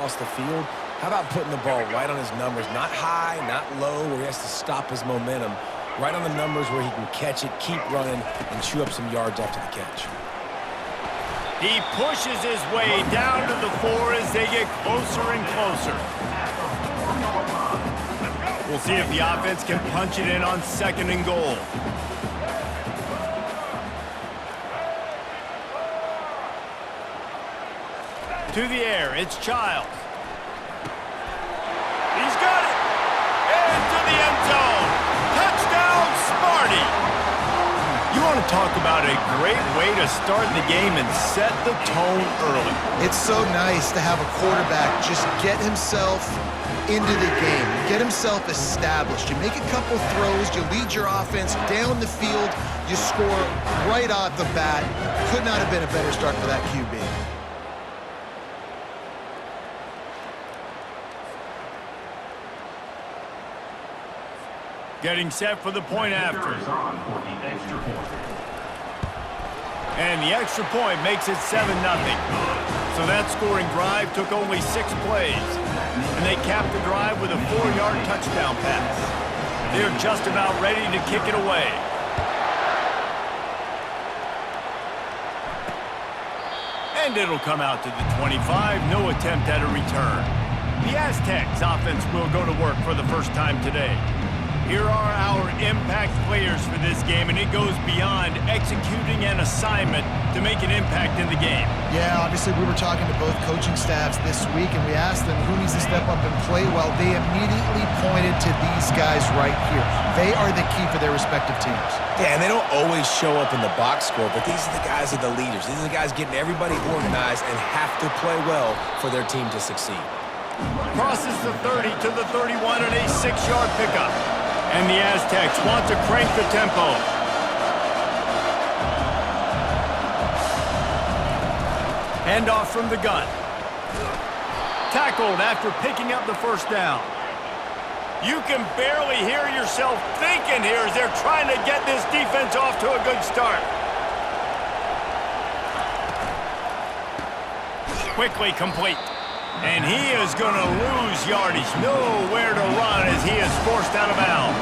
across the field. How about putting the ball right on his numbers? Not high, not low, where he has to stop his momentum. Right on the numbers where he can catch it, keep running, and chew up some yards after the catch. He pushes his way down to the 4 as they get closer and closer. We'll see if the offense can punch it in on 2nd and goal. To the air, it's Childs. He's got it! Into the end zone! Touchdown, Sparty! You want to talk about a great way to start the game and set the tone early. It's so nice to have a quarterback just get himself into the game, get himself established. You make a couple throws, you lead your offense down the field, you score right off the bat. Could not have been a better start for that QB. Getting set for the point after. And the extra point makes it 7-0. So that scoring drive took only 6 plays. And they capped the drive with a 4-yard touchdown pass. They're just about ready to kick it away. And it'll come out to the 25. No attempt at a return. The Aztecs offense will go to work for the first time today. Here are our impact players for this game, and it goes beyond executing an assignment to make an impact in the game. Yeah, obviously we were talking to both coaching staffs this week, and we asked them who needs to step up and play well. They immediately pointed to these guys right here. They are the key for their respective teams. Yeah, and they don't always show up in the box score, but these are the guys that are the leaders. These are the guys getting everybody organized and have to play well for their team to succeed. Crosses the 30 to the 31 and a 6-yard pickup. And the Aztecs want to crank the tempo. Handoff from the gun. Tackled after picking up the first down. You can barely hear yourself thinking here as they're trying to get this defense off to a good start. Quickly complete. And he is going to lose yardage. Nowhere to run as he is forced out of bounds.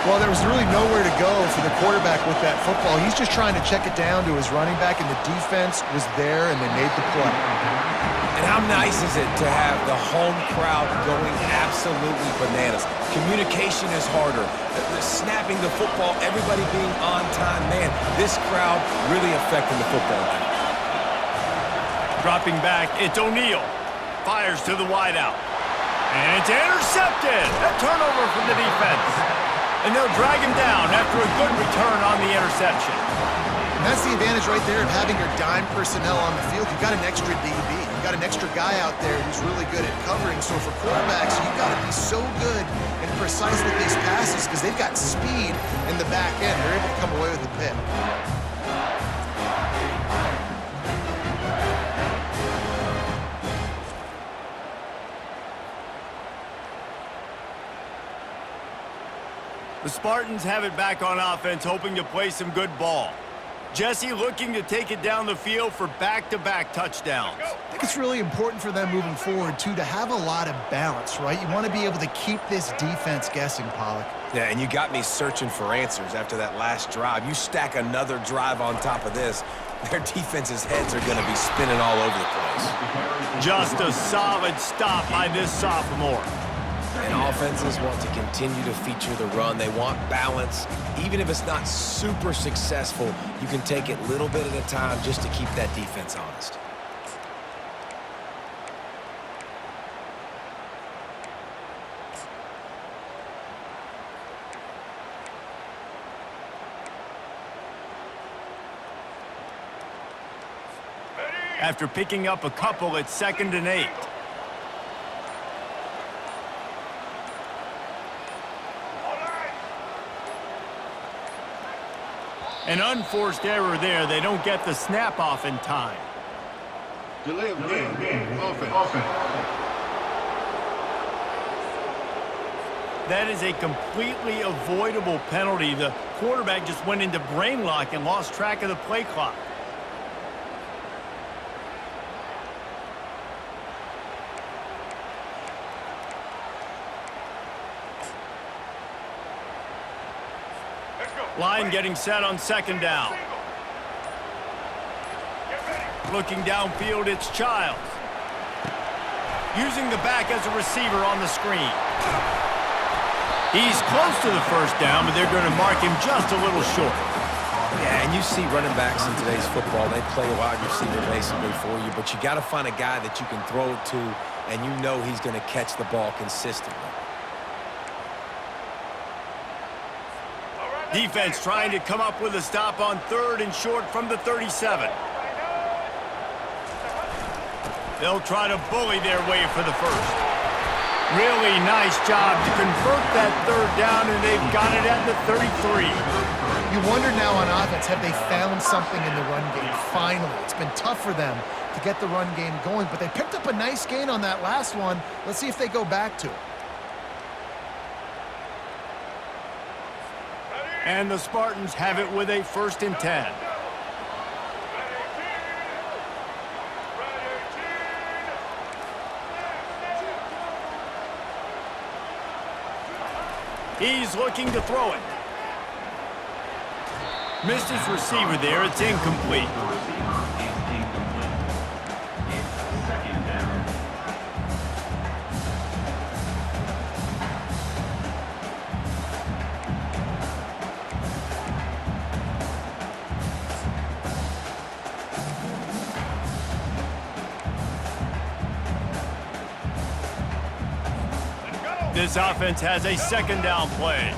Well, there was really nowhere to go for the quarterback with that football. He's just trying to check it down to his running back, and the defense was there, and they made the play. And how nice is it to have the home crowd going absolutely bananas? Communication is harder. The snapping the football, everybody being on time. Man, this crowd really affecting the football game. Dropping back, it's O'Neal. Fires to the wideout. And it's intercepted. A turnover from the defense. And they'll drag him down after a good return on the interception. And that's the advantage right there of having your dime personnel on the field. You've got an extra DB. You've got an extra guy out there who's really good at covering. So for quarterbacks, you've got to be so good and precise with these passes because they've got speed in the back end. They're able to come away with a pick. The Spartans have it back on offense, hoping to play some good ball. Jesse looking to take it down the field for back-to-back touchdowns. I think it's really important for them moving forward, too, to have a lot of balance, right? You want to be able to keep this defense guessing, Pollock. Yeah, and you got me searching for answers after that last drive. You stack another drive on top of this, their defense's heads are going to be spinning all over the place. Just a solid stop by this sophomore. And offenses want to continue to feature the run. They want balance. Even if it's not super successful, you can take it a little bit at a time just to keep that defense honest. After picking up a couple at 2nd and 8. An unforced error there. They don't get the snap off in time. Delay of game. Offense. That is a completely avoidable penalty. The quarterback just went into brain lock and lost track of the play clock. Line getting set on second down. Looking downfield, it's Childs. Using the back as a receiver on the screen. He's close to the first down, but they're going to mark him just a little short. Yeah, and you see running backs in today's football, they play a wide receiver basically for you, but you got to find a guy that you can throw it to, and you know he's going to catch the ball consistently. Defense trying to come up with a stop on third and short from the 37. They'll try to bully their way for the first. Really nice job to convert that third down, and they've got it at the 33. You wonder now on offense, have they found something in the run game? Finally, it's been tough for them to get the run game going, but they picked up a nice gain on that last one. Let's see if they go back to it. And the Spartans have it with a 1st and 10. He's looking to throw it. Missed his receiver there. It's incomplete. This offense has a 2nd down play.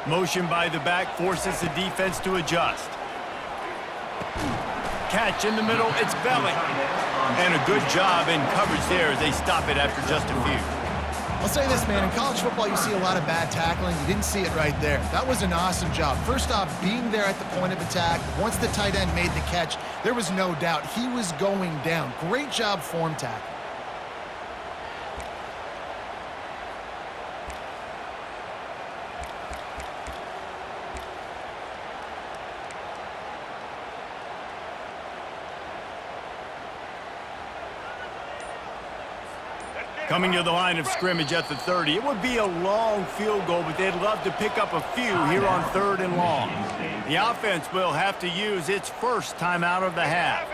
Motion by the back forces the defense to adjust. Catch in the middle, it's Belling. And a good job in coverage there as they stop it after just a few. I'll say this, man, in college football you see a lot of bad tackling. You didn't see it right there. That was an awesome job. First off, being there at the point of attack. Once the tight end made the catch, there was no doubt he was going down. Great job form tackle. Coming to the line of scrimmage at the 30. It would be a long field goal, but they'd love to pick up a few here on 3rd and long. The offense will have to use its first timeout of the half.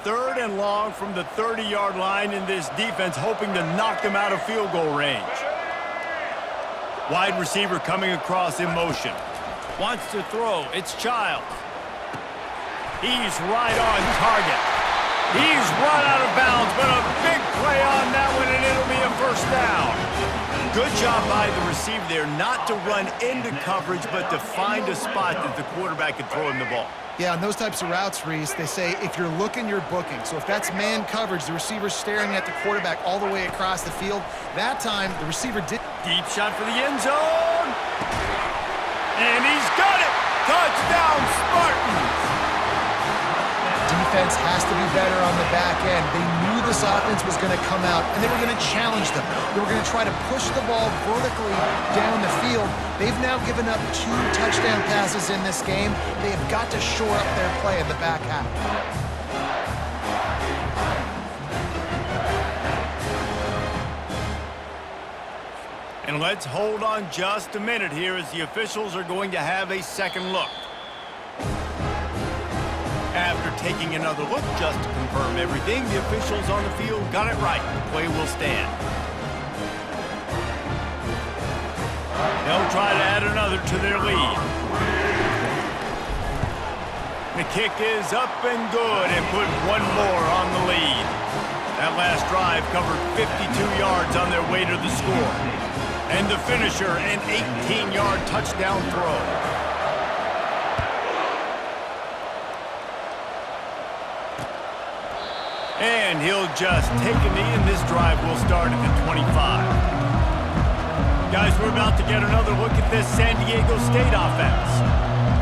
3rd and long from the 30-yard line, and this defense hoping to knock them out of field goal range. Wide receiver coming across in motion. Wants to throw. It's Childs. He's right on target. He's run out of bounds, but a big play on that one, and it'll be a 1st down. Good job by the receiver there, not to run into coverage, but to find a spot that the quarterback could throw him the ball. Yeah, on those types of routes, Reese, they say if you're looking, you're booking. So if that's man coverage, the receiver's staring at the quarterback all the way across the field. That time, the receiver did. Deep shot for the end zone. And he's got it. Touchdown, Spartans. Defense has to be better on the back end. They knew this offense was going to come out, and they were going to challenge them. They were going to try to push the ball vertically down the field. They've now given up 2 touchdown passes in this game. They have got to shore up their play in the back half. And let's hold on just a minute here as the officials are going to have a second look. After taking another look just to confirm everything, the officials on the field got it right. The play will stand. They'll try to add another to their lead. The kick is up and good and put one more on the lead. That last drive covered 52 yards on their way to the score. And the finisher, an 18-yard touchdown throw. And he'll just take a knee, and this drive will start at the 25. Guys, we're about to get another look at this San Diego State offense.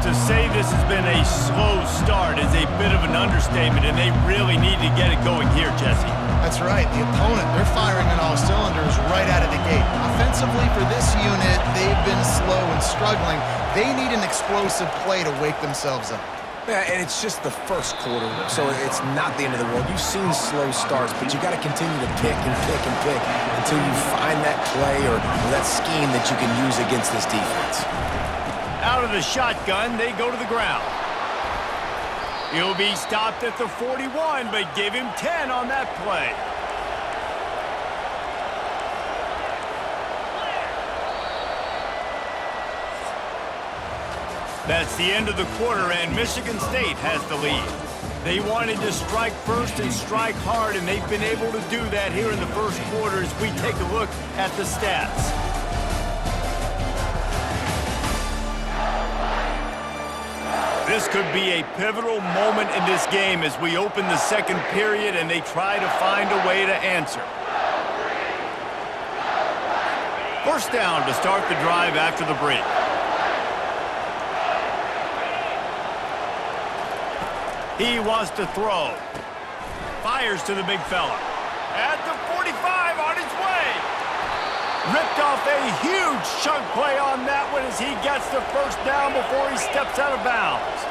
To say this has been a slow start is a bit of an understatement, and they really need to get it going here, Jesse. That's right. The opponent, they're firing on all cylinders right out of the gate. Offensively, for this unit, they've been slow and struggling. They need an explosive play to wake themselves up. Yeah, and it's just the first quarter, so it's not the end of the world. You've seen slow starts, but you got to continue to pick and pick and pick until you find that play or that scheme that you can use against this defense. Out of the shotgun, they go to the ground. He'll be stopped at the 41, but give him 10 on that play. That's the end of the quarter, and Michigan State has the lead. They wanted to strike first and strike hard, and they've been able to do that here in the first quarter as we take a look at the stats. This could be a pivotal moment in this game as we open the second period and they try to find a way to answer. First down to start the drive after the break. He wants to throw. Fires to the big fella. At the 45 on his way. Ripped off a huge chunk play on that one as he gets the first down before he steps out of bounds.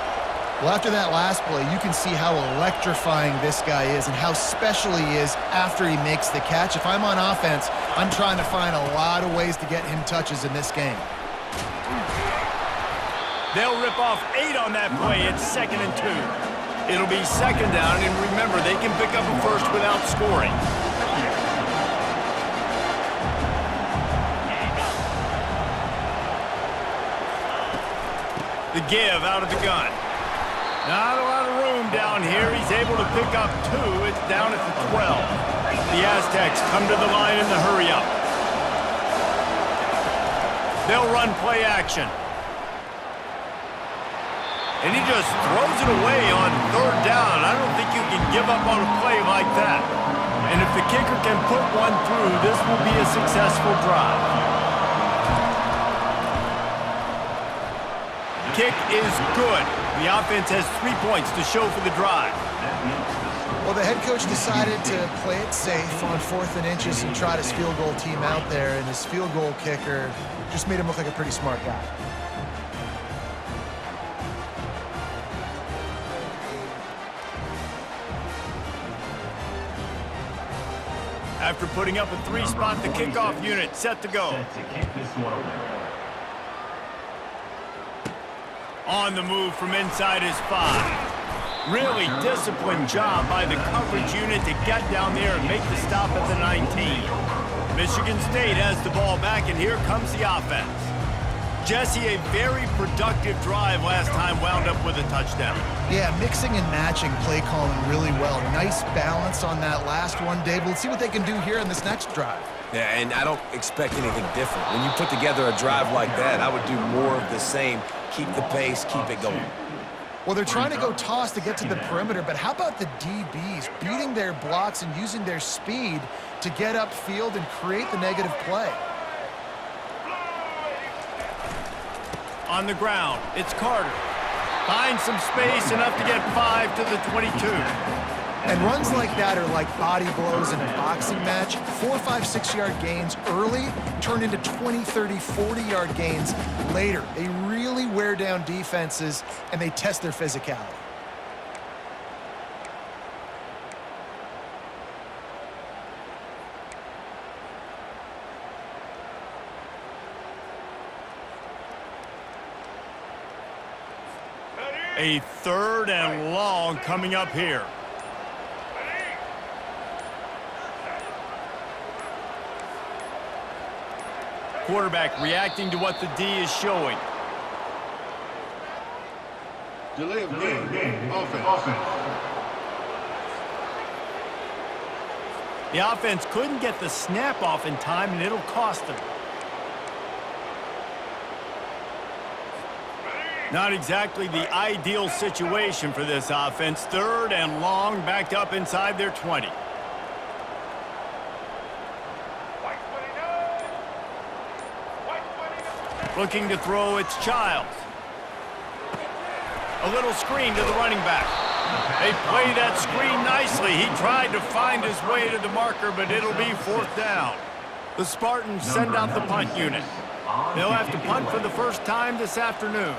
Well, after that last play, you can see how electrifying this guy is and how special he is after he makes the catch. If I'm on offense, I'm trying to find a lot of ways to get him touches in this game. They'll rip off 8 on that play. It's 2nd and 2. It'll be second down, and remember, they can pick up a first without scoring. The give out of the gun. Not a lot of room down here. He's able to pick up 2. It's down at the 12. The Aztecs come to the line in the hurry-up. They'll run play action. And he just throws it away on 3rd down. I don't think you can give up on a play like that. And if the kicker can put one through, this will be a successful drive. Kick is good. The offense has 3 points to show for the drive. Well, the head coach decided to play it safe on 4th and inches and trot his field goal team out there, and his field goal kicker just made him look like a pretty smart guy. After putting up a 3-spot, the kickoff unit set to go. On the move from inside his 5. Really disciplined job by the coverage unit to get down there and make the stop at the 19. Michigan State has the ball back, and here comes the offense. Jesse, a very productive drive last time, wound up with a touchdown. Yeah, mixing and matching play calling really well. Nice balance on that last one, Dave. Let's see what they can do here in this next drive. Yeah, and I don't expect anything different. When you put together a drive like that, I would do more of the same. Keep the pace, keep it going. Well, they're trying to go toss to get to the perimeter, but how about the DBs beating their blocks and using their speed to get upfield and create the negative play? On the ground, it's Carter. Finds some space, enough to get 5 to the 22. And runs like that are like body blows in a boxing match. 4, 5, 6-yard gains early turn into 20, 30, 40-yard gains later. They really wear down defenses, and they test their physicality. A 3rd and long coming up here. Quarterback reacting to what the D is showing. Delay of game. Offense. The offense couldn't get the snap off in time, and it'll cost them. Not exactly the ideal situation for this offense. 3rd and long, backed up inside their 20. Looking to throw, it's Childs. A little screen to the running back. They play that screen nicely. He tried to find his way to the marker, but it'll be 4th down. The Spartans send out the punt unit. They'll have to punt for the first time this afternoon.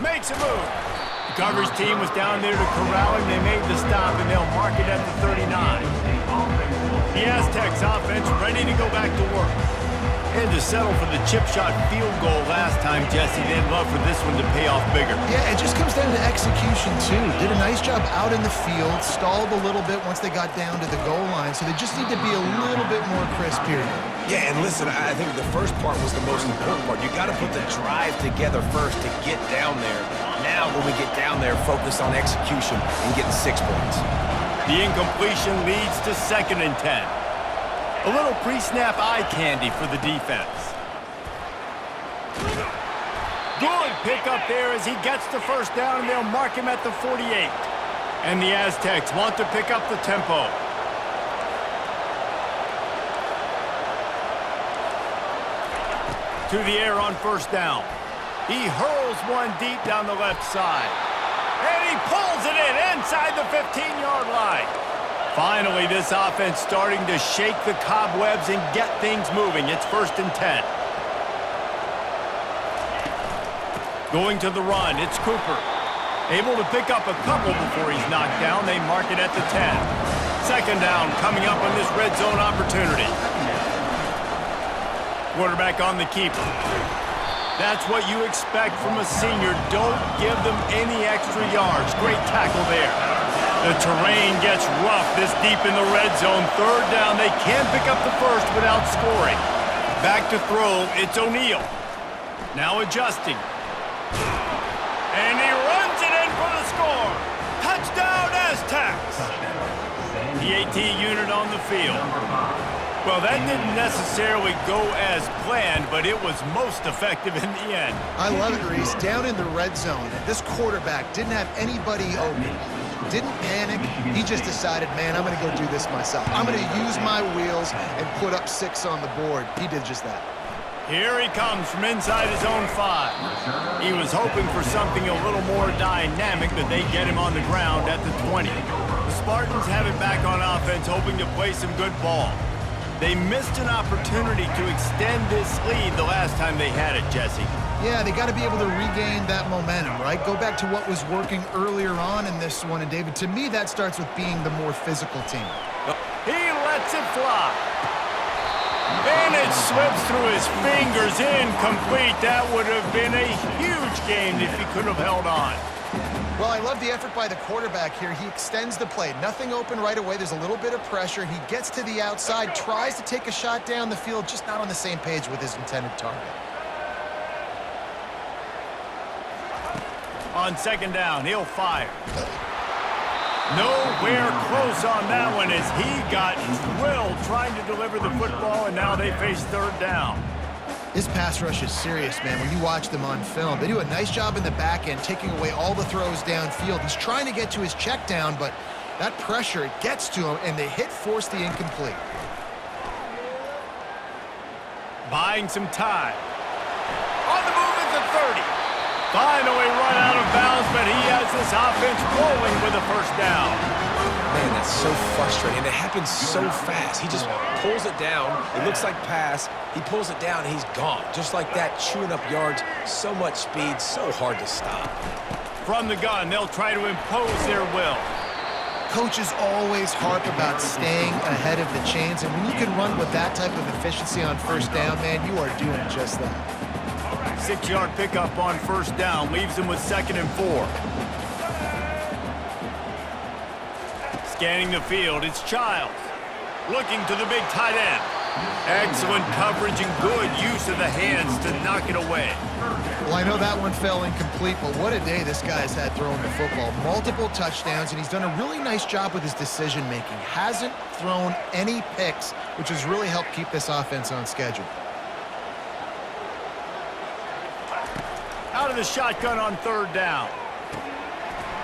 Makes a move. The coverage team was down there to corral him. They made the stop, and they'll mark it at the 39. The Aztecs offense ready to go back to work. They had to settle for the chip shot field goal last time, Jesse. They'd love for this one to pay off bigger. Yeah, it just comes down to execution, too. Did a nice job out in the field, stalled a little bit once they got down to the goal line, so they just need to be a little bit more crisp here. Yeah, and listen, I think the first part was the most important part. You got to put the drive together first to get down there. Now, when we get down there, focus on execution and getting 6 points. The incompletion leads to 2nd and 10. A little pre-snap eye candy for the defense. Good pickup there as he gets the first down, and they'll mark him at the 48. And the Aztecs want to pick up the tempo. To the air on first down. He hurls one deep down the left side. And he pulls it in inside the 15-yard line. Finally, this offense starting to shake the cobwebs and get things moving. It's 1st and 10. Going to the run, it's Cooper. Able to pick up a couple before he's knocked down. They mark it at the 10. 2nd down coming up on this red zone opportunity. Quarterback on the keeper. That's what you expect from a senior. Don't give them any extra yards. Great tackle there. The terrain gets rough this deep in the red zone. 3rd down, they can pick up the first without scoring. Back to throw, it's O'Neal. Now adjusting. And he runs it in for the score. Touchdown, Aztecs. The AT unit on the field. Well, that didn't necessarily go as planned, but it was most effective in the end. I love it, Reese. Down in the red zone, this quarterback didn't have anybody open. Didn't panic. He just decided, man, I'm going to go do this myself. I'm going to use my wheels and put up 6 on the board. He did just that. Here he comes from inside his own 5. He was hoping for something a little more dynamic, but they get him on the ground at the 20. The Spartans have it back on offense, hoping to play some good ball. They missed an opportunity to extend this lead the last time they had it, Jesse. Yeah, they got to be able to regain that momentum, right? Go back to what was working earlier on in this one. And, David, to me, that starts with being the more physical team. He lets it fly. And it slips through his fingers, incomplete. That would have been a huge game if he could have held on. Well, I love the effort by the quarterback here. He extends the play. Nothing open right away. There's a little bit of pressure. He gets to the outside, tries to take a shot down the field, just not on the same page with his intended target. On 2nd down, he'll fire. Nowhere close on that one as he got drilled trying to deliver the football, and now they face 3rd down. This pass rush is serious, man. When you watch them on film, they do a nice job in the back end, taking away all the throws downfield. He's trying to get to his check down, but that pressure, it gets to him, and they force the incomplete. Buying some time. On the move at the 30. Finally run out of bounds, but he has this offense rolling with a 1st down. Man, that's so frustrating. It happens so fast. He just pulls it down. It looks like pass. He pulls it down, and he's gone. Just like that, chewing up yards. So much speed, so hard to stop. From the gun, they'll try to impose their will. Coaches always harp about staying ahead of the chains, and when you can run with that type of efficiency on 1st down, man, you are doing just that. 6-yard pickup on 1st down leaves him with 2nd and 4. Scanning the field, it's Childs. Looking to the big tight end. Excellent coverage and good use of the hands to knock it away. Well, I know that one fell incomplete, but what a day this guy's had throwing the football. Multiple touchdowns, and he's done a really nice job with his decision-making. Hasn't thrown any picks, which has really helped keep this offense on schedule. Out of the shotgun on 3rd down.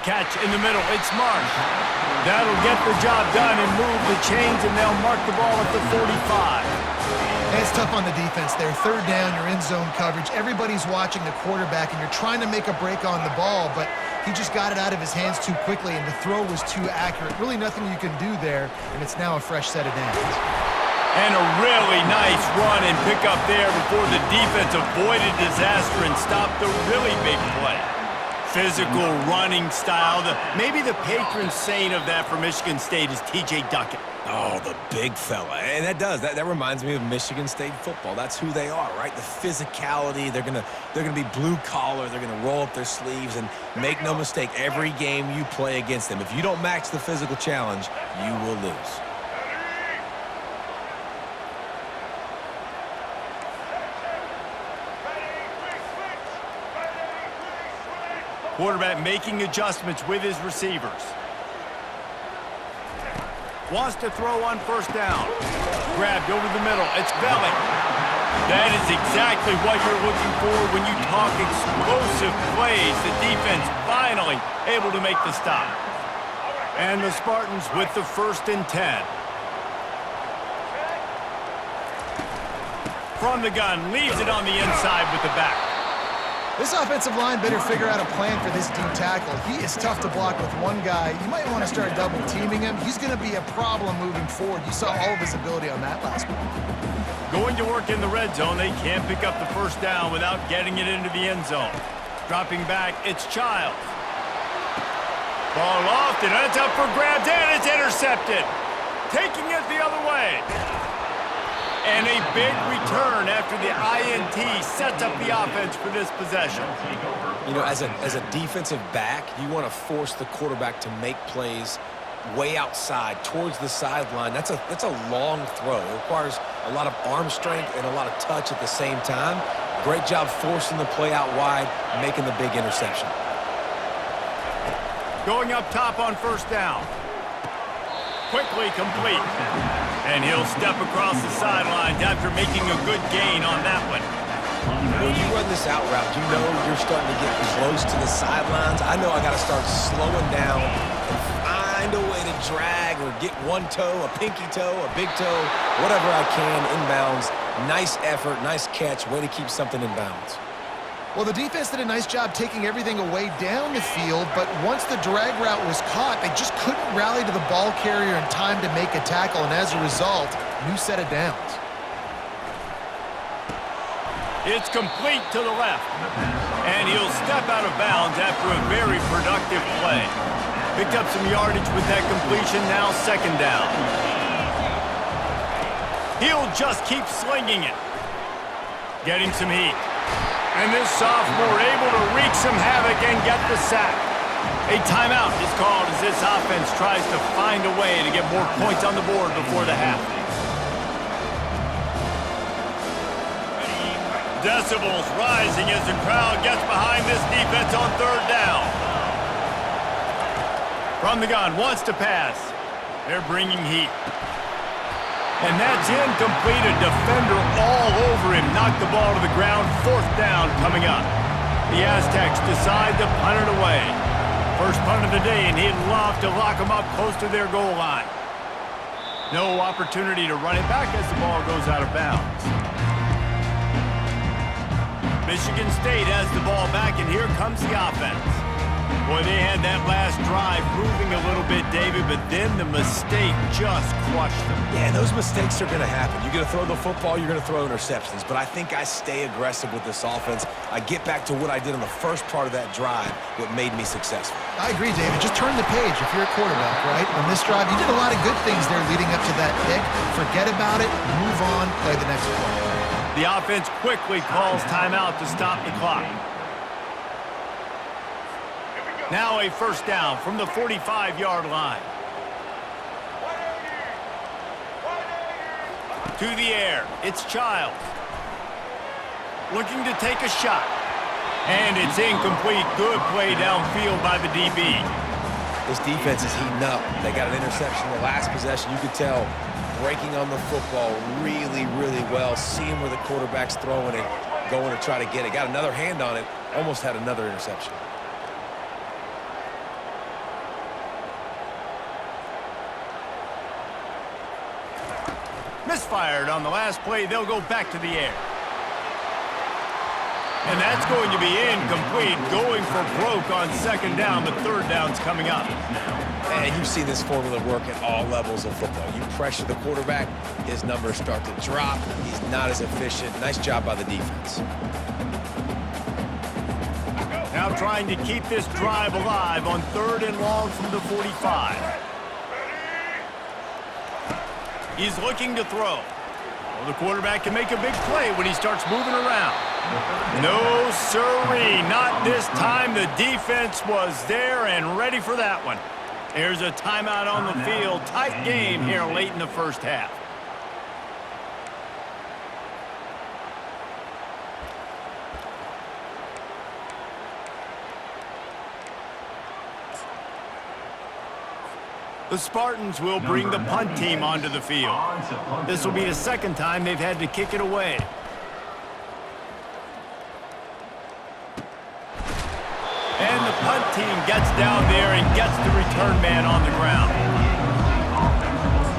Catch in the middle, it's Marsh. That'll get the job done and move the chains, and they'll mark the ball at the 45. And it's tough on the defense there. 3rd down, you're in zone coverage. Everybody's watching the quarterback, and you're trying to make a break on the ball, but he just got it out of his hands too quickly, and the throw was too accurate. Really nothing you can do there, and it's now a fresh set of downs. And a really nice run and pick up there before the defense avoided disaster and stopped the really big play. physical running style. Maybe the patron saint of that for Michigan State is T.J. Duckett. Oh, the big fella. And that reminds me of Michigan State football. That's who they are, right? The physicality. They're gonna be blue collar. They're gonna roll up their sleeves, and make no mistake, every game you play against them, if you don't match the physical challenge, you will lose. Quarterback making adjustments with his receivers. Wants to throw on first down. Grabbed over the middle. It's Belling. That is exactly what you're looking for when you talk explosive plays. The defense finally able to make the stop. And the Spartans with the 1st and 10. From the gun, leaves it on the inside with the back. This offensive line better figure out a plan for this deep tackle. He is tough to block with one guy. You might want to start double teaming him. He's going to be a problem moving forward. You saw all of his ability on that last one. Going to work in the red zone. They can't pick up the first down without getting it into the end zone. Dropping back, it's Childs. Ball lofted, and it's up for grabs, and it's intercepted. Taking it the other way. And a big return after the INT sets up the offense for this possession. You know, as a defensive back, you want to force the quarterback to make plays way outside towards the sideline. That's a long throw. It requires a lot of arm strength and a lot of touch at the same time. Great job forcing the play out wide, making the big interception. Going up top on first down. Quickly complete. And he'll step across the sidelines after making a good gain on that one. When you run this out route, you know you're starting to get close to the sidelines. I know I got to start slowing down and find a way to drag or get one toe, a pinky toe, a big toe, whatever I can inbounds. Nice effort, nice catch, way to keep something in bounds. Well, the defense did a nice job taking everything away down the field, but once the drag route was caught, they just couldn't rally to the ball carrier in time to make a tackle, and as a result, new set of downs. It's complete to the left, and he'll step out of bounds after a very productive play. Picked up some yardage with that completion, now 2nd down. He'll just keep slinging it. Getting some heat. And this sophomore able to wreak some havoc and get the sack. A timeout is called as this offense tries to find a way to get more points on the board before the half. Decibels rising as the crowd gets behind this defense on 3rd down. From the gun, wants to pass. They're bringing heat. And that's incomplete. A defender all over him. Knocked the ball to the ground. 4th down coming up. The Aztecs decide to punt it away. First punt of the day, and he'd love to lock them up close to their goal line. No opportunity to run it back as the ball goes out of bounds. Michigan State has the ball back, and here comes the offense. Boy, they had that last drive moving a little bit, David, but then the mistake just crushed them. Yeah, those mistakes are going to happen. You're going to throw the football, you're going to throw interceptions. But I think I stay aggressive with this offense. I get back to what I did on the first part of that drive, what made me successful. I agree, David. Just turn the page if you're a quarterback, right? On this drive, you did a lot of good things there leading up to that pick. Forget about it, move on, play the next play. The offense quickly calls timeout to stop the clock. Now a first down from the 45-yard line. To the air, it's Childs. Looking to take a shot. And it's incomplete. Good play downfield by the DB. This defense is heating up. They got an interception the last possession. You could tell breaking on the football really, really well. Seeing where the quarterback's throwing it, going to try to get it. Got another hand on it. Almost had another interception. Misfired on the last play. They'll go back to the air. And that's going to be incomplete. Going for broke on 2nd down. The 3rd down's coming up. And you've seen this formula work at all levels of football. You pressure the quarterback, his numbers start to drop. He's not as efficient. Nice job by the defense. Now Now trying to keep this drive alive on 3rd and long from the 45. He's looking to throw. Well, the quarterback can make a big play when he starts moving around. No, sirree, not this time. The defense was there and ready for that one. There's a timeout on the field. Tight game here late in the first half. The Spartans will bring the punt team onto the field. This will be the second time they've had to kick it away. And the punt team gets down there and gets the return man on the ground.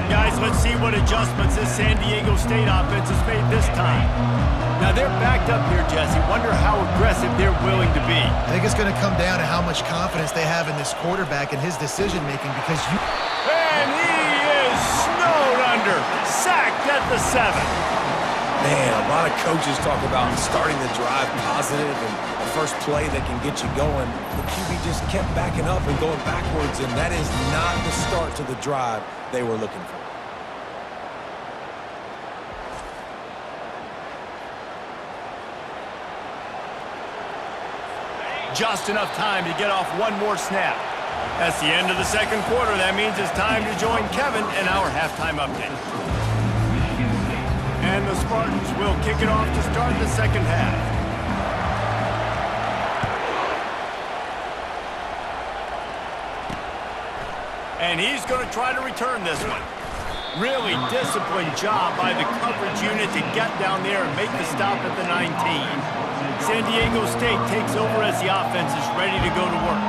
Guys, let's see what adjustments this San Diego State offense has made this time. Now they're backed up here, Jesse. Wonder how aggressive they're willing to be. I think it's going to come down to how much confidence they have in this quarterback and his decision-making because you... And he is snowed under. Sacked at the 7. Man, a lot of coaches talk about starting the drive positive and the first play that can get you going. The QB just kept backing up and going backwards, and that is not the start to the drive they were looking for. Just enough time to get off one more snap. That's the end of the second quarter. That means it's time to join Kevin in our halftime update. And the Spartans will kick it off to start the second half. And he's going to try to return this one. Really disciplined job by the coverage unit to get down there and make the stop at the 19. San Diego State takes over as the offense is ready to go to work.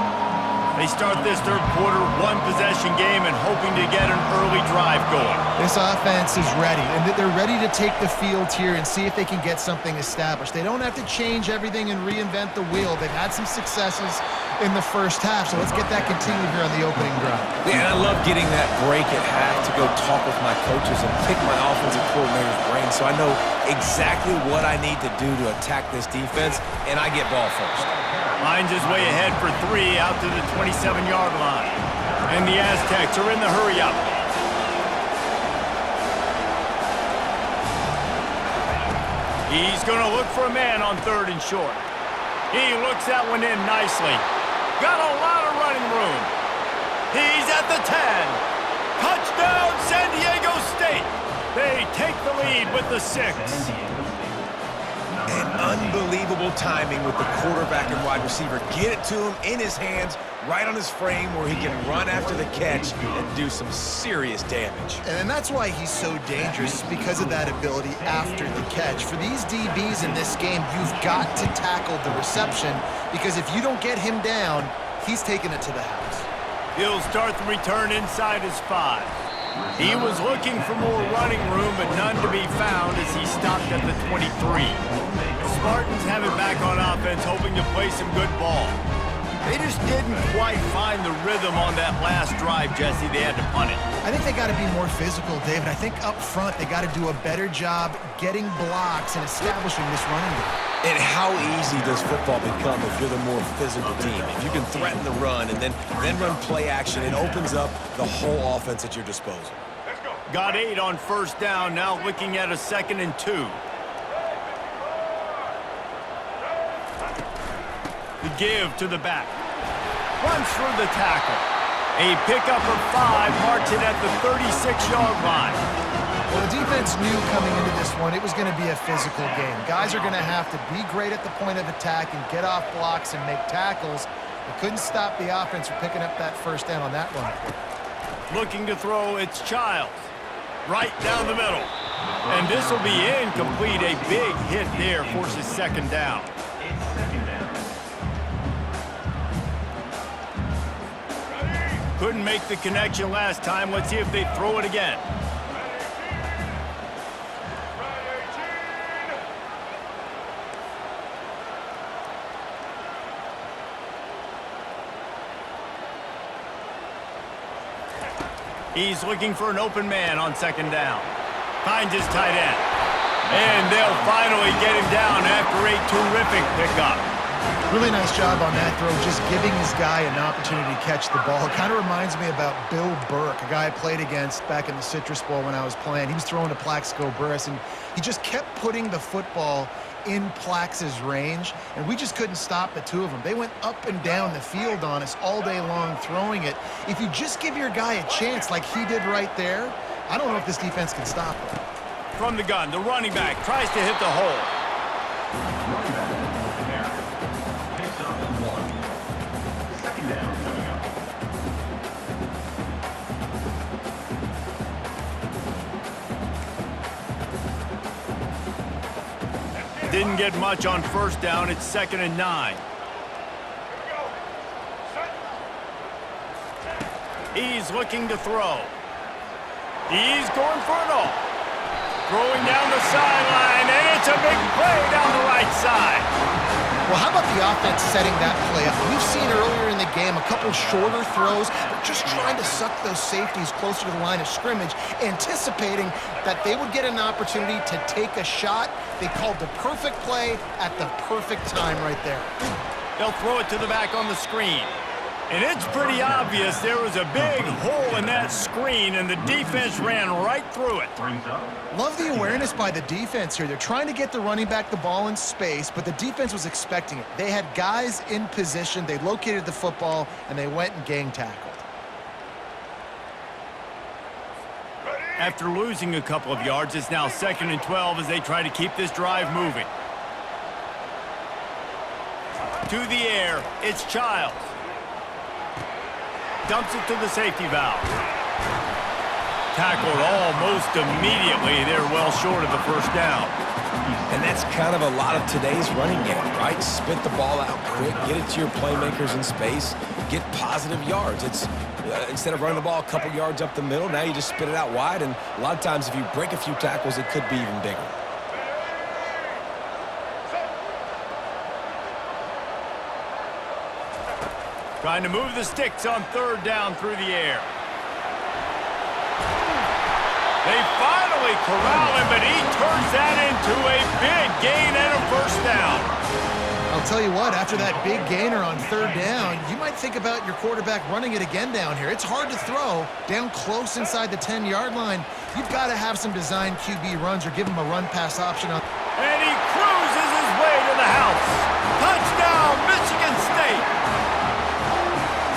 They start this third quarter, one-possession game, and hoping to get an early drive going. This offense is ready, and they're ready to take the field here and see if they can get something established. They don't have to change everything and reinvent the wheel. They've had some successes in the first half, so let's get that continued here on the opening drive. Yeah, and I love getting that break at half to go talk with my coaches and pick my offensive coordinator's brain so I know exactly what I need to do to attack this defense, and I get ball first. Finds his way ahead for 3 out to the 27-yard line. And the Aztecs are in the hurry-up. He's going to look for a man on 3rd and short. He looks that one in nicely. Got a lot of running room. He's at the 10. Touchdown, San Diego State. They take the lead with the 6. And unbelievable timing with the quarterback and wide receiver. Get it to him in his hands, right on his frame where he can run after the catch and do some serious damage. And that's why he's so dangerous, because of that ability after the catch. For these DBs in this game, you've got to tackle the reception, because if you don't get him down, he's taking it to the house. He'll start the return inside his 5. He was looking for more running room, but none to be found as he stopped at the 23. The Spartans have it back on offense, hoping to play some good ball. They just didn't quite find the rhythm on that last drive, Jesse. They had to punt it. I think they got to be more physical, David. I think up front they got to do a better job getting blocks and establishing this running game. And how easy does football become if you're the more physical team? If you can threaten the run and then run play action, it opens up the whole offense at your disposal. Got 8 on first down, now looking at a 2nd and 2. The give to the back. Runs through the tackle. A pickup of 5 marks it at the 36-yard line. Well, the defense knew coming into this one it was going to be a physical game. Guys are going to have to be great at the point of attack and get off blocks and make tackles. They couldn't stop the offense from picking up that first down on that run. Looking to throw, it's Childs. Right down the middle. And this will be incomplete. A big hit there forces 2nd down. Couldn't make the connection last time. Let's see if they throw it again. He's looking for an open man on 2nd down. Finds his tight end. And they'll finally get him down after a terrific pickup. Really nice job on that throw, just giving his guy an opportunity to catch the ball. It kind of reminds me about Bill Burke, a guy I played against back in the Citrus Bowl when I was playing. He was throwing to Plaxico Burress, and he just kept putting the football in Plax's range, and we just couldn't stop the two of them. They went up and down the field on us all day long throwing it. If you just give your guy a chance like he did right there, I don't know if this defense can stop him. From the gun, the running back tries to hit the hole. Didn't get much on first down. It's 2nd and 9. He's looking to throw. He's going for it all. Throwing down the sideline, and it's a big play down the right side. Well, how about the offense setting that play up? We've seen earlier in the game a couple shorter throws, but just trying to suck those safeties closer to the line of scrimmage, anticipating that they would get an opportunity to take a shot. They called the perfect play at the perfect time right there. They'll throw it to the back on the screen. And it's pretty obvious there was a big hole in that screen, and the defense ran right through it. Love the awareness by the defense here. They're trying to get the running back the ball in space, but the defense was expecting it. They had guys in position. They located the football, and they went and gang tackled. After losing a couple of yards, it's now 2nd and 12 as they try to keep this drive moving. To the air, it's Childs. Dumps it to the safety valve. Tackled almost immediately. They're well short of the first down. And that's kind of a lot of today's running game, right? Spit the ball out quick, get it to your playmakers in space, get positive yards. It's instead of running the ball a couple yards up the middle, now you just spit it out wide, and a lot of times if you break a few tackles, it could be even bigger. Trying to move the sticks on 3rd down through the air. They finally corral him, but he turns that into a big gain and a first down. I'll tell you what, after that big gainer on 3rd down, you might think about your quarterback running it again down here. It's hard to throw down close inside the 10-yard line. You've got to have some designed QB runs or give him a run-pass option. And he cruises his way to the house. Touchdown, Michigan State.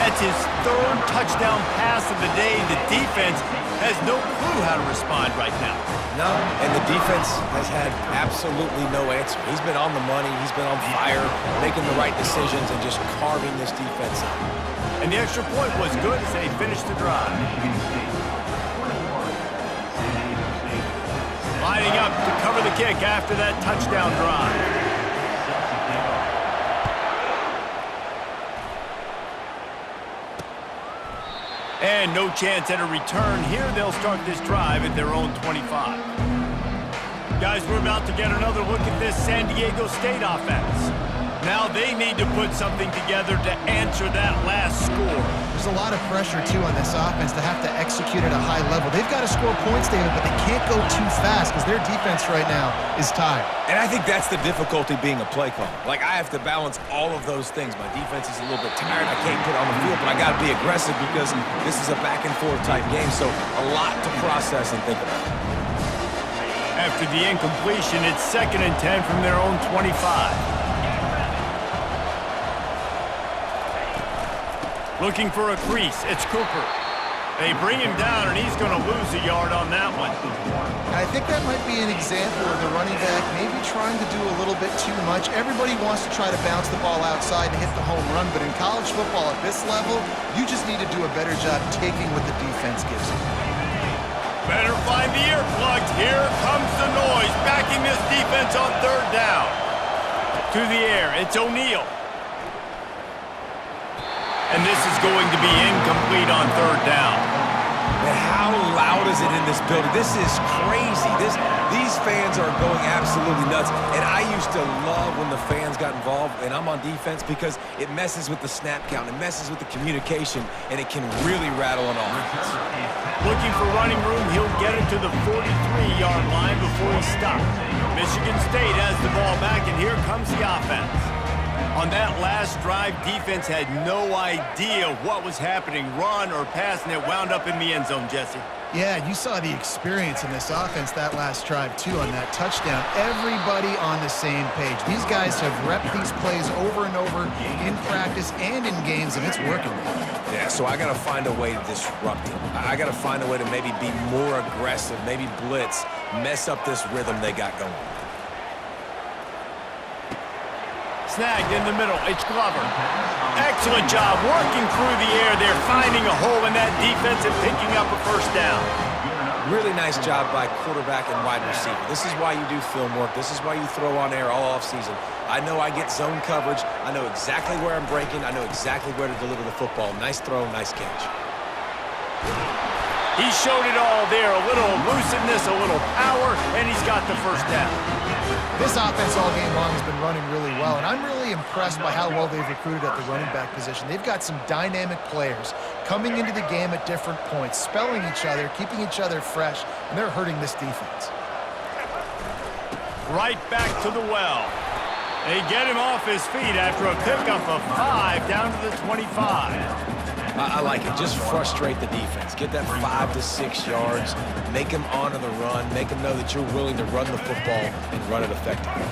That's his 3rd touchdown pass of the day. The defense has no clue how to respond right now. No, and the defense has had absolutely no answer. He's been on the money. He's been on fire, making the right decisions and just carving this defense up. And the extra point was good as they finished the drive. Lining up to cover the kick after that touchdown drive. And no chance at a return here. They'll start this drive at their own 25. Guys, we're about to get another look at this San Diego State offense. Now they need to put something together to answer that last score. There's a lot of pressure, too, on this offense to have to execute at a high level. They've got to score points, David, but they can't go too fast because their defense right now is tired. And I think that's the difficulty being a play caller. Like, I have to balance all of those things. My defense is a little bit tired. I can't get on the field, but I got to be aggressive because this is a back-and-forth type game, so a lot to process and think about. After the incompletion, it's 2nd and 10 from their own 25. Looking for a crease, it's Cooper. They bring him down, and he's going to lose a yard on that one. I think that might be an example of the running back maybe trying to do a little bit too much. Everybody wants to try to bounce the ball outside and hit the home run, but in college football at this level, you just need to do a better job taking what the defense gives you. Better find the earplugs. Here comes the noise, backing this defense on 3rd down. To the air, it's O'Neal. And this is going to be incomplete on 3rd down. And how loud is it in this building? This is crazy. These fans are going absolutely nuts. And I used to love when the fans got involved, and I'm on defense, because it messes with the snap count, it messes with the communication, and it can really rattle an offense. Looking for running room, he'll get it to the 43-yard line before he stops. Michigan State has the ball back, and here comes the offense. On that last drive, defense had no idea what was happening. Run or pass, and it wound up in the end zone, Jesse. Yeah, you saw the experience in this offense that last drive, too, on that touchdown. Everybody on the same page. These guys have repped these plays over and over in practice and in games, and it's working. Yeah, so I got to find a way to disrupt it. I got to find a way to maybe be more aggressive, maybe blitz, mess up this rhythm they got going. Snagged in the middle. It's Glover. Excellent job working through the air there, finding a hole in that defense and picking up a first down. Really nice job by quarterback and wide receiver. This is why you do film work. This is why you throw on air all offseason. I know I get zone coverage. I know exactly where I'm breaking. I know exactly where to deliver the football. Nice throw, nice catch. He showed it all there. A little elusiveness, a little power, and he's got the first down. This offense all game long has been running really well, and I'm really impressed by how well they've recruited at the running back position. They've got some dynamic players coming into the game at different points, spelling each other, keeping each other fresh, and they're hurting this defense. Right back to the well. They get him off his feet after a pickup of 5 down to the 25. I like it. Just frustrate the defense. Get that 5 to 6 yards. Make them honor the run. Make them know that you're willing to run the football and run it effectively.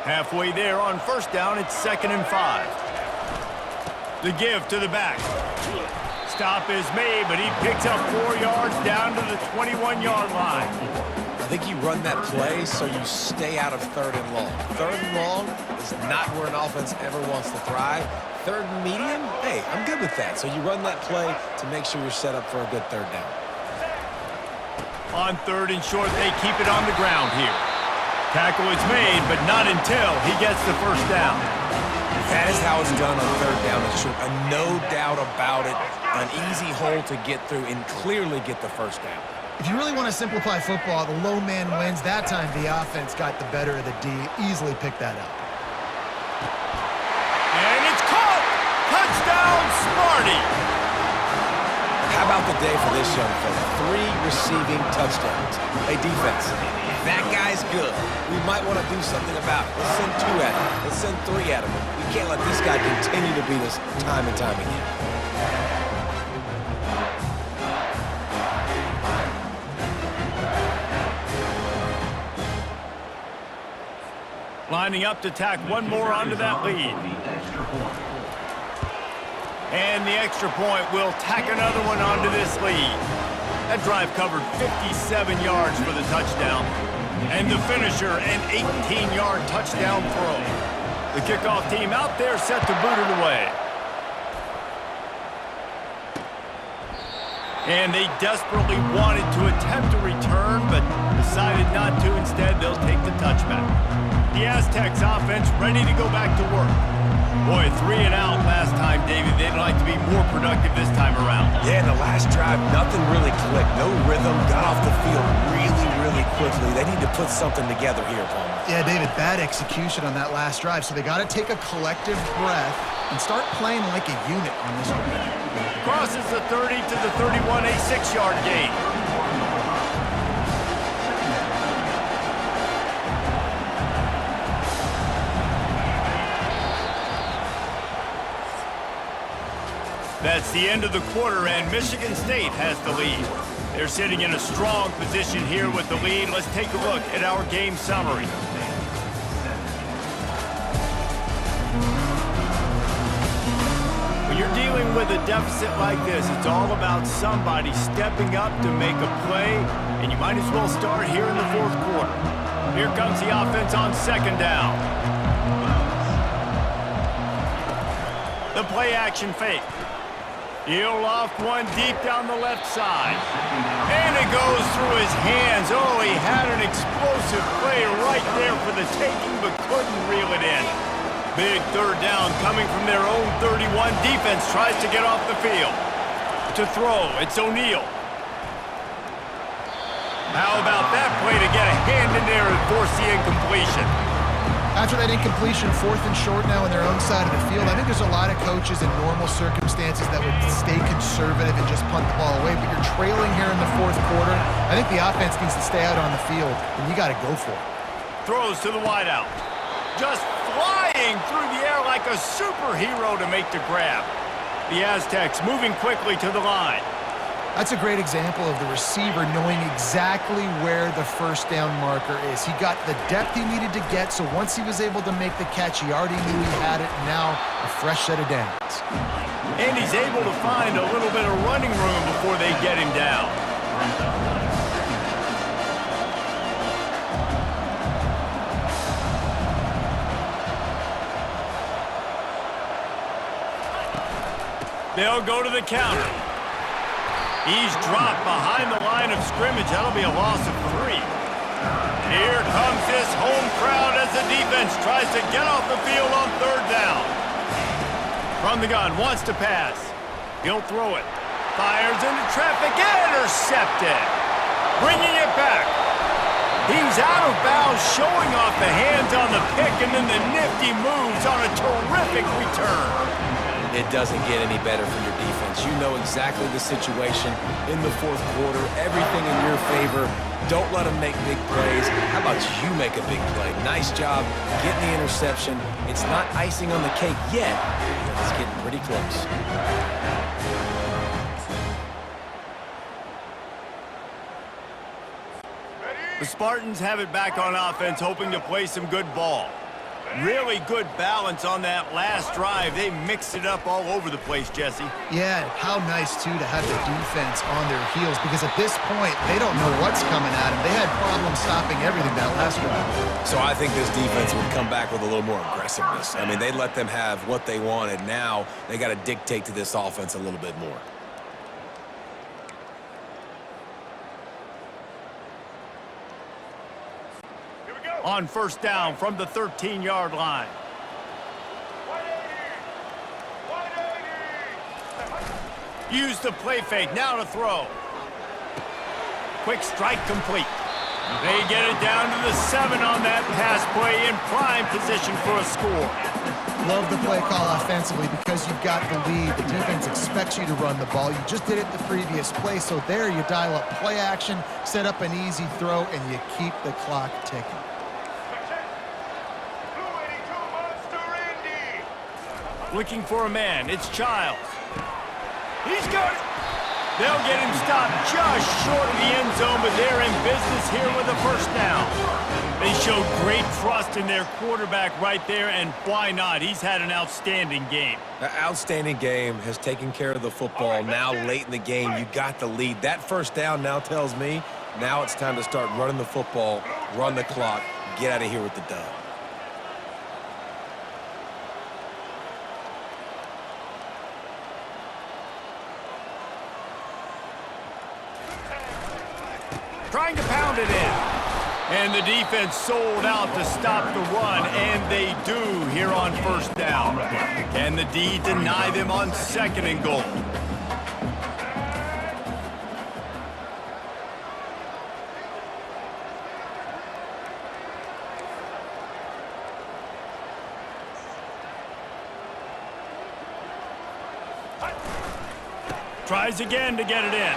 Halfway there on first down, it's 2nd and 5. The give to the back. Stop is made, but he picks up 4 yards down to the 21-yard line. I think you run that play so you stay out of 3rd and long. 3rd and long is not where an offense ever wants to thrive. 3rd and medium, hey, I'm good with that. So you run that play to make sure you're set up for a good 3rd down. On 3rd and short, they keep it on the ground here. Tackle is made, but not until he gets the first down. That is how it's done on 3rd down and short. No doubt about it. An easy hole to get through and clearly get the first down. If you really want to simplify football, the low man wins. That time the offense got the better of the D. Easily picked that up. And it's caught! Touchdown, Smarty! How about the day for this young fella? 3 receiving touchdowns. Hey, defense, that guy's good. We might want to do something about it. Let's send 2 at him. Let's send 3 at him. We can't let this guy continue to beat us time and time again. Lining up to tack one more onto that lead. And the extra point will tack another one onto this lead. That drive covered 57 yards for the touchdown. And the finisher, an 18-yard touchdown throw. The kickoff team out there set to boot it away. And they desperately wanted to attempt a return, but decided not to. Instead, they'll take the touchback. The Aztecs offense ready to go back to work. Boy, 3 and out last time, David. They'd like to be more productive this time around. Yeah, in the last drive, nothing really clicked. No rhythm, got off the field really quickly. They need to put something together here, Palmer. Yeah, David, bad execution on that last drive, so they got to take a collective breath and start playing like a unit on this one. Crosses the 30 to the 31, a 6-yard gain. That's the end of the quarter, and Michigan State has the lead. They're sitting in a strong position here with the lead. Let's take a look at our game summary. When you're dealing with a deficit like this, it's all about somebody stepping up to make a play, and you might as well start here in the 4th quarter. Here comes the offense on 2nd down. The play action fake. He'll loft one deep down the left side. And it goes through his hands. Oh, he had an explosive play right there for the taking, but couldn't reel it in. Big 3rd down coming from their own 31. Defense tries to get off the field. To throw, it's O'Neal. How about that play to get a hand in there and force the incompletion? After that incompletion, 4th and short now on their own side of the field, I think there's a lot of coaches in normal circumstances that would stay conservative and just punt the ball away, but you're trailing here in the 4th quarter. I think the offense needs to stay out on the field, and you got to go for it. Throws to the wideout. Just flying through the air like like a superhero to make the grab. The Aztecs moving quickly to the line. That's a great example of the receiver knowing exactly where the first down marker is. He got the depth he needed to get, so once he was able to make the catch, he already knew he had it, and now a fresh set of downs. And he's able to find a little bit of running room before they get him down. They'll go to the counter. He's dropped behind the line of scrimmage. That'll be a loss of 3. Here comes this home crowd as the defense tries to get off the field on 3rd down. From the gun, wants to pass. He'll throw it. Fires into traffic, intercepted. Bringing it back. He's out of bounds, showing off the hands on the pick, and then the nifty moves on a terrific return. It doesn't get any better for your defense. You know exactly the situation in the 4th quarter, everything in your favor. Don't let them make big plays. How about you make a big play? Nice job getting the interception. It's not icing on the cake yet, but it's getting pretty close. The Spartans have it back on offense, hoping to play some good ball. Really good balance on that last drive. They mixed it up all over the place, Jesse. Yeah, how nice, too, to have the defense on their heels, because at this point, they don't know what's coming at them. They had problems stopping everything that last drive. So I think this defense would come back with a little more aggressiveness. I mean, they let them have what they wanted. Now they got to dictate to this offense a little bit more. On 1st down from the 13-yard line. Use the play fake, now to throw. Quick strike complete. They get it down to the 7 on that pass play, in prime position for a score. Love the play call offensively because you've got the lead. The defense expects you to run the ball. You just did it the previous play, so there you dial up play action, set up an easy throw, and you keep the clock ticking. Looking for a man, it's Childs. He's got it. They'll get him stopped just short of the end zone, but they're in business here with a 1st down. They showed great trust in their quarterback right there, and why not? He's had an outstanding game. An outstanding game, has taken care of the football. Now late in the game, you got the lead. That 1st down now tells me now it's time to start running the football, run the clock, get out of here with the dub. Trying to pound it in. And the defense sold out to stop the run, and they do here on 1st down. Can the D deny them on 2nd and goal? Tries again to get it in.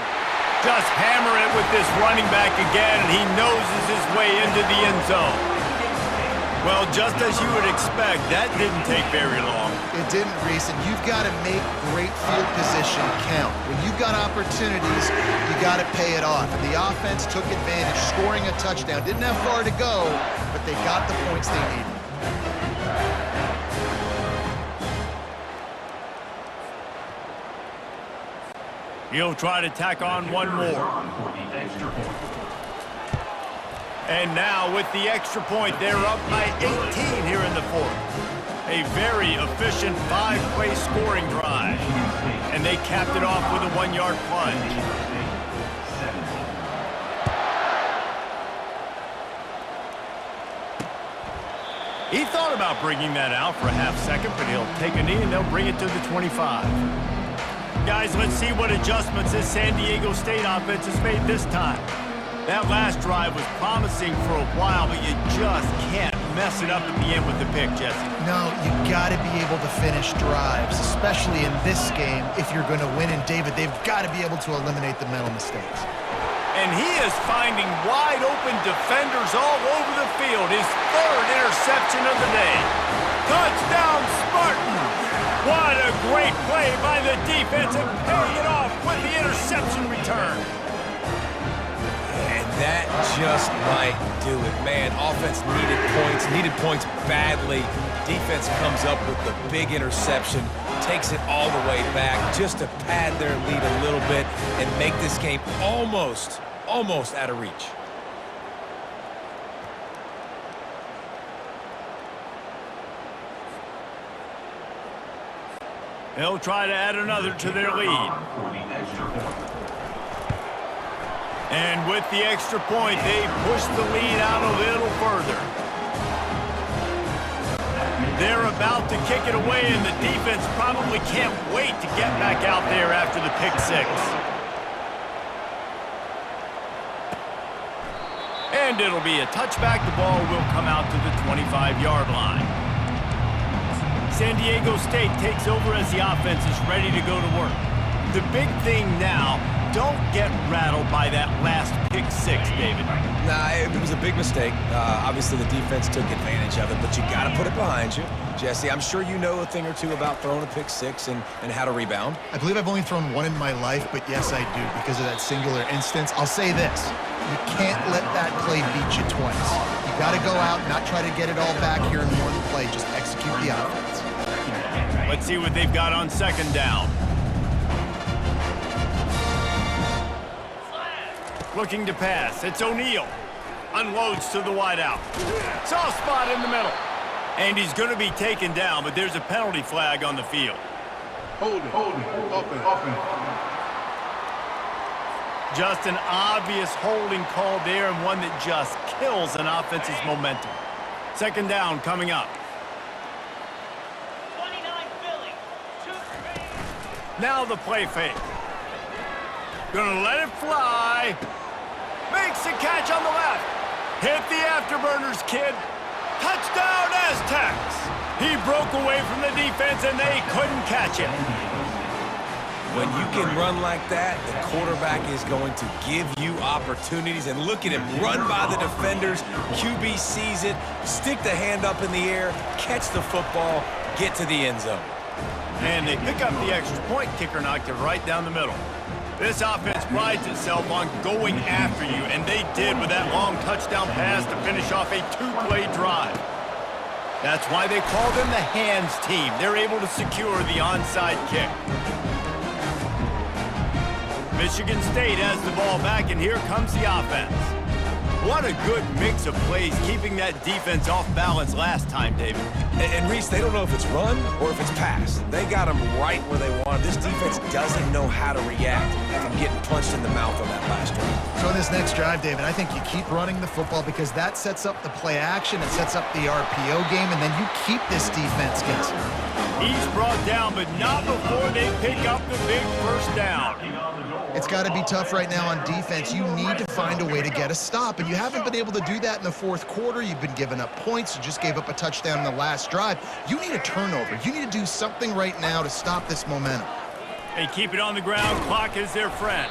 Just hammer it with this running back again, and he noses his way into the end zone. Well, just as you would expect, that didn't take very long. It didn't, Reese, and you've got to make great field position count. When you've got opportunities, you got to pay it off. And the offense took advantage, scoring a touchdown. Didn't have far to go, but they got the points they needed. He'll try to tack on one more. And now with the extra point, they're up by 18 here in the 4th. A very efficient 5-play scoring drive. And they capped it off with a 1-yard plunge. He thought about bringing that out for a half second, but he'll take a knee and they'll bring it to the 25. Guys, let's see what adjustments this San Diego State offense has made this time. That last drive was promising for a while, but you just can't mess it up at the end with the pick, Jesse. No, you got to be able to finish drives, especially in this game. If you're going to win, and David, they've got to be able to eliminate the mental mistakes. And he is finding wide open defenders all over the field. His 3rd interception of the day. Touchdown, Spartans! play by the defense and paying it off with the interception return. And that just might do it. Man, offense needed points badly. Defense comes up with the big interception, takes it all the way back just to pad their lead a little bit and make this game almost out of reach. They'll try to add another to their lead. And with the extra point, they push the lead out a little further. They're about to kick it away, and the defense probably can't wait to get back out there after the pick six. And it'll be a touchback. The ball will come out to the 25-yard line. San Diego State takes over as the offense is ready to go to work. The big thing now, don't get rattled by that last pick six, David. Nah, it was a big mistake. Obviously, the defense took advantage of it, but you got to put it behind you. Jesse, I'm sure you know a thing or two about throwing a pick six and how to rebound. I believe I've only thrown one in my life, but yes, I do because of that singular instance. I'll say this. You can't let that play beat you twice. You got to go out, not try to get it all back here in one play. Just execute the offense. Let's see what they've got on second down. Looking to pass. It's O'Neal. Unloads to the wideout. Soft spot in the middle. And he's going to be taken down, but there's a penalty flag on the field. Holding, offense. Just an obvious holding call there, and one that just kills an offense's momentum. Second down coming up. Now the play fake. Gonna let it fly. Makes the catch on the left. Hit the afterburners, kid. Touchdown, Aztecs. He broke away from the defense, and they couldn't catch him. When you can run like that, the quarterback is going to give you opportunities. And look at him run by the defenders. QB sees it, stick the hand up in the air, catch the football, get to the end zone. And they pick up the extra point. Kicker knocked it right down the middle. This offense prides itself on going after you, and they did with that long touchdown pass to finish off a two-play drive. That's why they call them the hands team. They're able to secure the onside kick. Michigan State has the ball back, and here comes the offense. What a good mix of plays, keeping that defense off balance last time, David. And Reese, they don't know if it's run or if it's pass. They got them right where they want. This defense doesn't know how to react from getting punched in the mouth on that last drive. So in this next drive, David, I think you keep running the football because that sets up the play action, it sets up the RPO game, and then you keep this defense guessing. He's brought down, but not before they pick up the big first down. It's got to be tough right now on defense. You need to find a way to get a stop, and you haven't been able to do that in the fourth quarter. You've been giving up points. You just gave up a touchdown in the last drive. You need a turnover. You need to do something right now to stop this momentum. They keep it on the ground. Clock is their friend.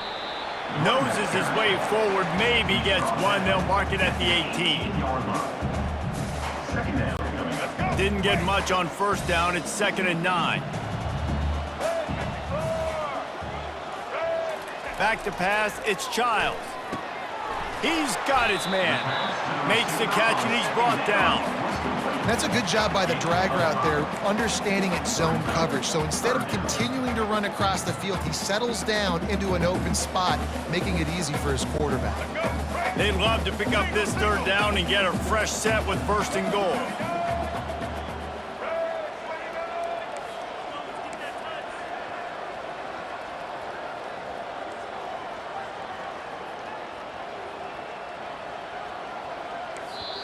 Noses his way forward. Maybe gets one. They'll mark it at the 18. Didn't get much on first down. It's 2nd and 9. Back to pass, it's Childs. He's got his man. Makes the catch, and he's brought down. That's a good job by the drag route there, understanding its zone coverage. So instead of continuing to run across the field, he settles down into an open spot, making it easy for his quarterback. They'd love to pick up this third down and get a fresh set with 1st and goal.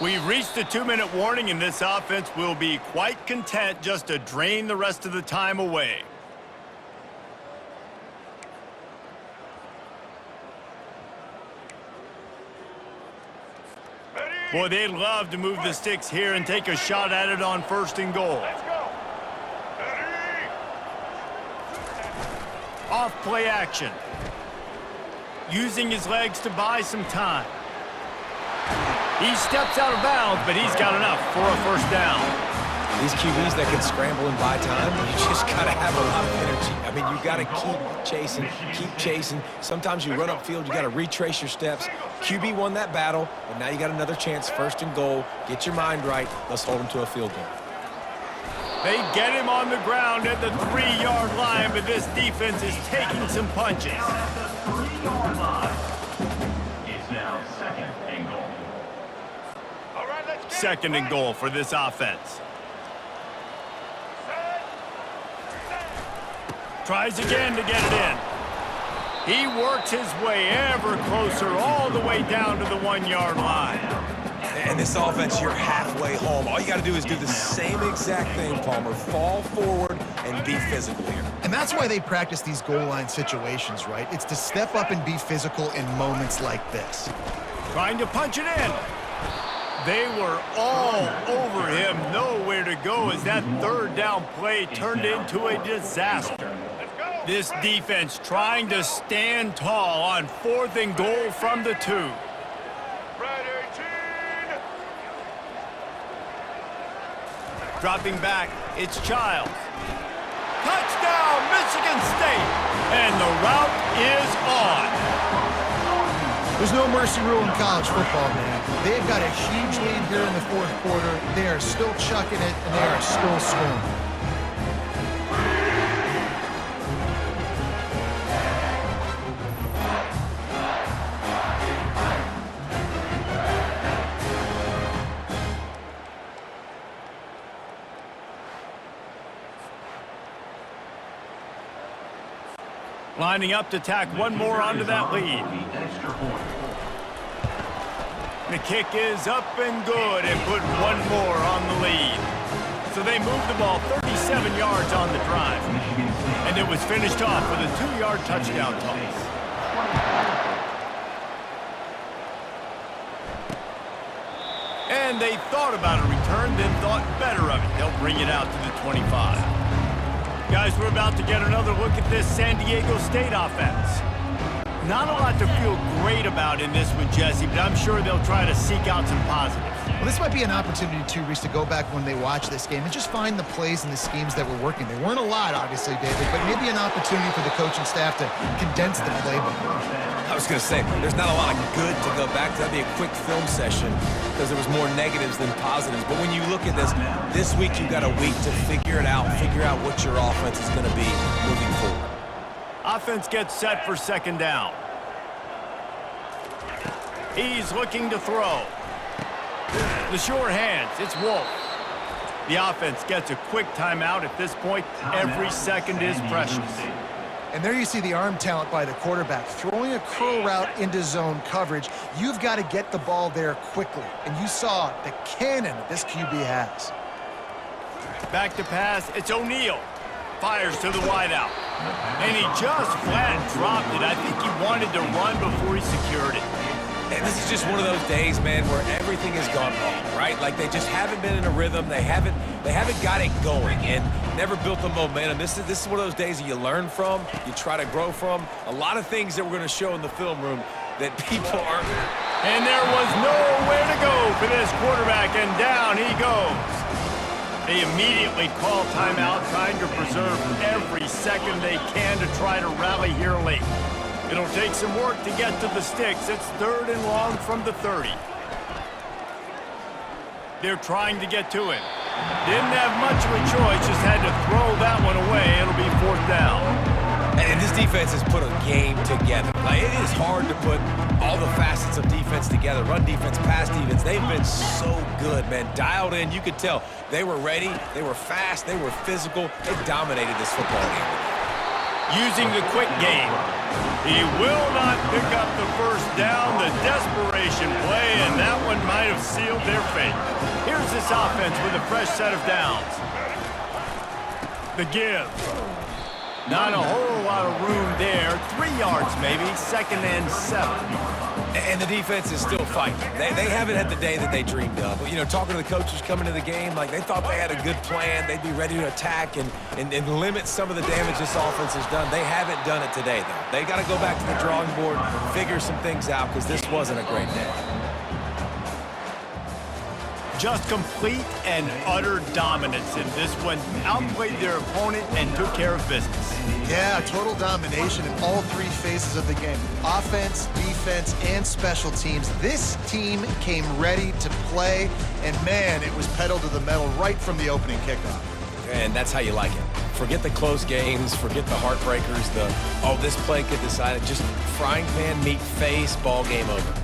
We've reached the 2-minute warning, and this offense will be quite content just to drain the rest of the time away. Boy, they'd love to move the sticks here and take a shot at it on 1st and goal. Off play action. Using his legs to buy some time. He steps out of bounds, but he's got enough for a 1st down. These QBs that can scramble and buy time, you just got to have a lot of energy. I mean, you got to keep chasing. Sometimes you run upfield, you got to retrace your steps. QB won that battle, but now you got another chance, 1st and goal. Get your mind right. Let's hold them to a field goal. They get him on the ground at the 3-yard line, but this defense is taking some punches. It's now 2nd and goal. 2nd and goal for this offense. Tries again to get it in. He works his way ever closer all the way down to the 1-yard line. And this offense, you're halfway home. All you got to do is do the same exact thing, Palmer. Fall forward and be physical here. And that's why they practice these goal line situations, right? It's to step up and be physical in moments like this. Trying to punch it in. They were all over him, nowhere to go as that 3rd down play turned into a disaster. This defense trying to stand tall on 4th and goal from the 2. Dropping back, it's Childs. Touchdown, Michigan State! And the route is on. There's no mercy rule in college football, man. They've got a huge lead here in the 4th quarter. They are still chucking it, and they are still scoring. Lining up to tack one more onto that lead. The kick is up and good and put one more on the lead. So they moved the ball 37 yards on the drive. And it was finished off with a 2-yard touchdown toss. And they thought about a return, then thought better of it. They'll bring it out to the 25. Guys, we're about to get another look at this San Diego State offense. Not a lot to feel great about in this one, Jesse, but I'm sure they'll try to seek out some positives. Well, this might be an opportunity, too, Reese, to go back when they watch this game and just find the plays and the schemes that were working. There weren't a lot, obviously, David, but maybe an opportunity for the coaching staff to condense the playbook. I was going to say, there's not a lot of good to go back to. That'd be a quick film session because there was more negatives than positives. But when you look at this week you've got a week to figure it out, figure out what your offense is going to be moving forward. Offense gets set for 2nd down. He's looking to throw. The sure hands, it's Wolf. The offense gets a quick timeout at this point. Every second is precious. And there you see the arm talent by the quarterback. Throwing a curl route into zone coverage, you've got to get the ball there quickly. And you saw the cannon this QB has. Back to pass, it's O'Neal. Fires to the wideout. And he just flat dropped it. I think he wanted to run before he secured it. And this is just one of those days, man, where everything has gone wrong, right? Like they just haven't been in a rhythm. They haven't got it going and never built the momentum. This is one of those days that you learn from, you try to grow from. A lot of things that we're going to show in the film room that people aren't. And there was nowhere to go for this quarterback, and down he goes. They immediately call timeout, trying to preserve every second they can to try to rally here late. It'll take some work to get to the sticks. It's 3rd and long from the 30. They're trying to get to him. Didn't have much of a choice, just had to throw that one away. It'll be 4th down. And this defense has put a game together. Like, it is hard to put all the facets of defense together. Run defense, pass defense. They've been so good, man. Dialed in. You could tell they were ready. They were fast. They were physical. They dominated this football game. Using the quick game. He will not pick up the 1st down. The desperation play, and that one might have sealed their fate. Here's this offense with a fresh set of downs. The give. Not a whole lot of room there. 3 yards maybe, 2nd and 7. And the defense is still fighting. They haven't had the day that they dreamed of. You know, talking to the coaches coming to the game, like they thought they had a good plan. They'd be ready to attack and limit some of the damage this offense has done. They haven't done it today, though. They got to go back to the drawing board, figure some things out, because this wasn't a great day. Just complete and utter dominance in this one. Outplayed their opponent and took care of business. Yeah, total domination in all three phases of the game. Offense, defense, and special teams. This team came ready to play, and man, it was pedal to the metal right from the opening kickoff. And that's how you like it. Forget the close games, forget the heartbreakers, this play could decide it. Just frying pan, meat face, ball game over.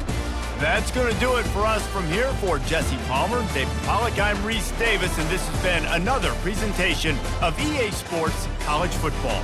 That's going to do it for us from here. For Jesse Palmer, David Pollack, I'm Reese Davis, and this has been another presentation of EA Sports College Football.